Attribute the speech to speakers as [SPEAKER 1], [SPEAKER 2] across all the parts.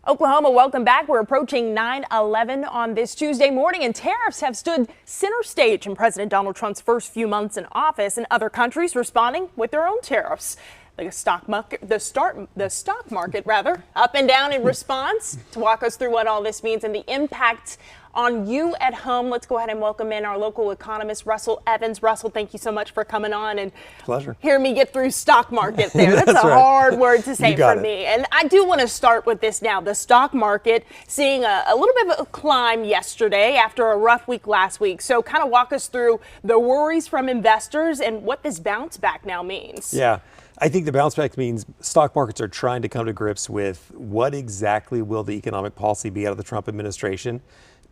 [SPEAKER 1] Oklahoma, welcome back. We're approaching 9/11 on this Tuesday morning, and tariffs have stood center stage in President Donald Trump's first few months in office, and other countries responding with their own tariffs. The stock market, up and down in response. To walk us through what all this means and the impact on you at home, let's go ahead and welcome in our local economist, Russell Evans. Russell, thank you so much for coming on and
[SPEAKER 2] pleasure.
[SPEAKER 1] Hear me get through stock market there. That's a
[SPEAKER 2] right.
[SPEAKER 1] hard word to say for me. And I do want to start with this now. The stock market seeing a little bit of a climb yesterday after a rough week last week. So kind of walk us through the worries from investors and what this bounce back now means.
[SPEAKER 2] Yeah. I think the bounce back means stock markets are trying to come to grips with what exactly will the economic policy be out of the Trump administration.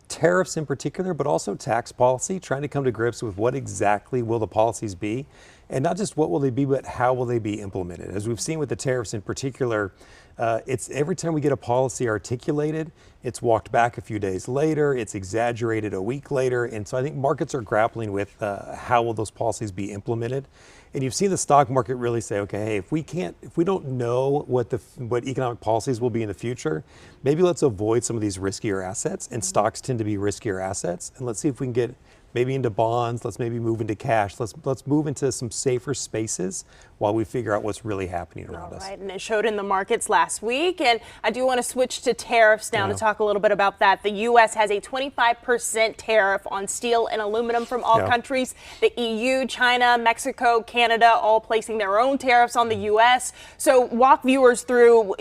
[SPEAKER 2] Tariffs in particular, but also tax policy, trying to come to grips with what exactly will the policies be. And not just what will they be, but how will they be implemented. As we've seen with the tariffs in particular, it's every time we get a policy articulated, it's walked back a few days later, it's exaggerated a week later. And so I think markets are grappling with how will those policies be implemented. And you've seen the stock market really say, okay, hey, if we don't know what economic policies will be in the future, maybe let's avoid some of these riskier assets. And stocks tend to be riskier assets. And let's see if we can get maybe into bonds. Let's maybe move into cash. Let's move into some safer spaces while we figure out what's really happening around us.
[SPEAKER 1] Right, and it showed in the markets last week. And I do want to switch to tariffs now to talk a little bit about that. The U.S. has a 25% tariff on steel and aluminum from all countries. The EU, China, Mexico, Canada, all placing their own tariffs on the U.S. So walk viewers through,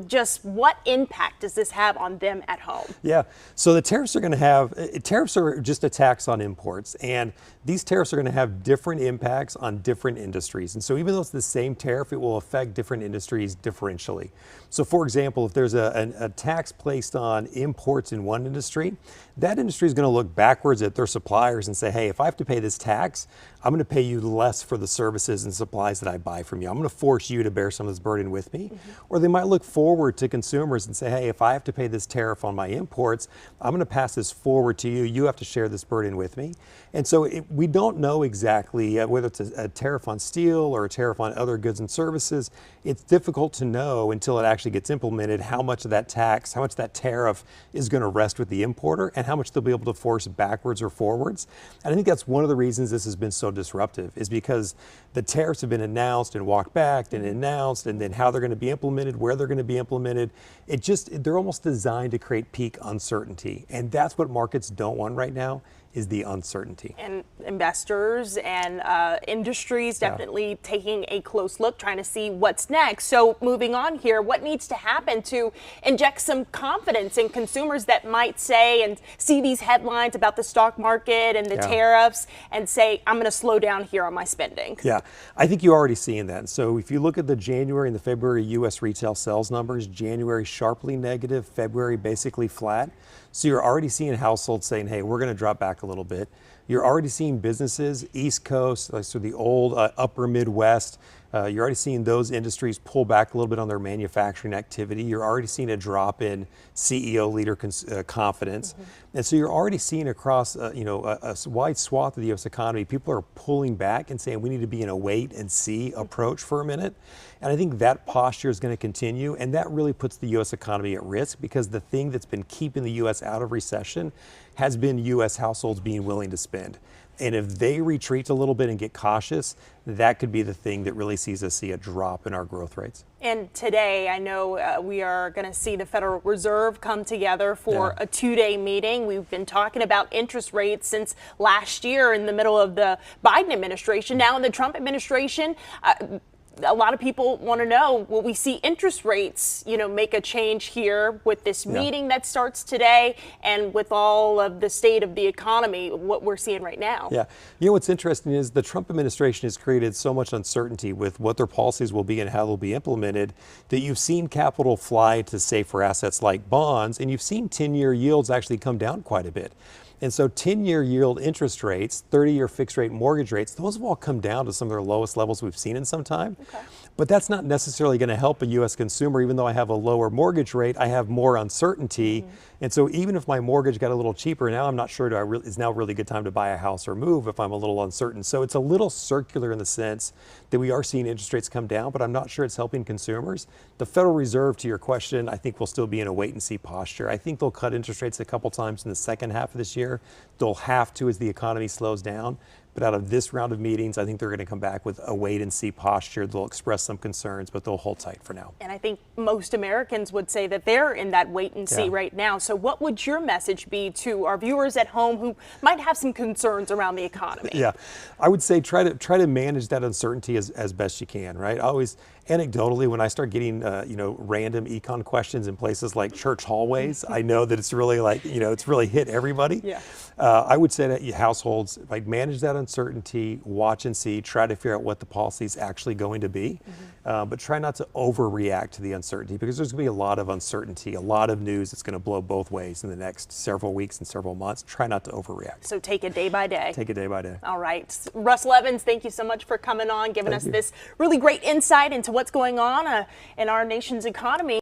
[SPEAKER 1] just what impact does this have on them at home?
[SPEAKER 2] Yeah, so the tariffs are going to have, tariffs are just a tax on imports, and these tariffs are going to have different impacts on different industries. And so even though it's the same tariff, it will affect different industries differentially. So for example, if there's a tax placed on imports in one industry, that industry is going to look backwards at their suppliers and say, hey, if I have to pay this tax, I'm going to pay you less for the services and supplies that I buy from you. I'm going to force you to bear some of this burden with me. Or they might look forward to consumers and say, hey, if I have to pay this tariff on my imports, I'm going to pass this forward to you. You have to share this burden with me. And so we don't know exactly whether it's a tariff on steel or a tariff on other goods and services. It's difficult to know until it actually gets implemented how much of that tax, how much that tariff is going to rest with the importer and how much they'll be able to force backwards or forwards. And I think that's one of the reasons this has been so disruptive, is because the tariffs have been announced and walked back and announced, and then how they're going to be implemented, where they're going to be implemented. They're almost designed to create peak uncertainty. And that's what markets don't want right now, is the uncertainty.
[SPEAKER 1] And investors and industries definitely taking a close look, trying to see what's next. So moving on here, what needs to happen to inject some confidence in consumers that might say and see these headlines about the stock market and the tariffs and say, I'm going to slow down here on my spending?
[SPEAKER 2] Yeah, I think you're already seeing that. So if you look at the January and the February U.S. retail sales numbers, January sharply negative, February basically flat. So you're already seeing households saying, hey, we're going to drop back a little bit. You're already seeing businesses, East Coast, so the old upper Midwest, you're already seeing those industries pull back a little bit on their manufacturing activity. You're already seeing a drop in CEO leader confidence. And so you're already seeing across a wide swath of the U.S. economy, people are pulling back and saying we need to be in a wait and see approach for a minute. And I think that posture is going to continue, and that really puts the U.S. economy at risk, because the thing that's been keeping the U.S. out of recession has been U.S. households being willing to spend. And if they retreat a little bit and get cautious, that could be the thing that really sees us see a drop in our growth rates.
[SPEAKER 1] And today, I know we are going to see the Federal Reserve come together for a two-day meeting. We've been talking about interest rates since last year in the middle of the Biden administration. Now in the Trump administration, a lot of people want to know, will we see interest rates, make a change here with this meeting that starts today and with all of the state of the economy, what we're seeing right now?
[SPEAKER 2] Yeah. What's interesting is the Trump administration has created so much uncertainty with what their policies will be and how they'll be implemented that you've seen capital fly to safer assets like bonds, and you've seen 10-year yields actually come down quite a bit. And so 10-year yield interest rates, 30-year fixed rate mortgage rates, those have all come down to some of their lowest levels we've seen in some time. But that's not necessarily going to help a U.S. consumer. Even though I have a lower mortgage rate, I have more uncertainty. And so even if my mortgage got a little cheaper, now I'm not sure is now really a good time to buy a house or move if I'm a little uncertain. So it's a little circular in the sense that we are seeing interest rates come down, but I'm not sure it's helping consumers. The Federal Reserve, to your question, I think will still be in a wait and see posture. I think they'll cut interest rates a couple times in the second half of this year. They'll have to as the economy slows down. But out of this round of meetings, I think they're going to come back with a wait and see posture. They'll express some concerns, but they'll hold tight for now.
[SPEAKER 1] And I think most Americans would say that they're in that wait and see right now. So what would your message be to our viewers at home who might have some concerns around the economy?
[SPEAKER 2] Yeah, I would say try to manage that uncertainty as best you can, right? Always anecdotally, when I start getting random econ questions in places like church hallways, I know that it's really it's really hit everybody.
[SPEAKER 1] Yeah.
[SPEAKER 2] I would say that households manage that uncertainty, watch and see, try to figure out what the policy is actually going to be, but try not to overreact to the uncertainty because there's going to be a lot of uncertainty, a lot of news that's going to blow both ways in the next several weeks and several months. Try not to overreact.
[SPEAKER 1] So take it day by day.
[SPEAKER 2] Take it day by day.
[SPEAKER 1] All right. Russell Evans, thank you so much for coming on, giving us this really great insight into what's going on in our nation's economy.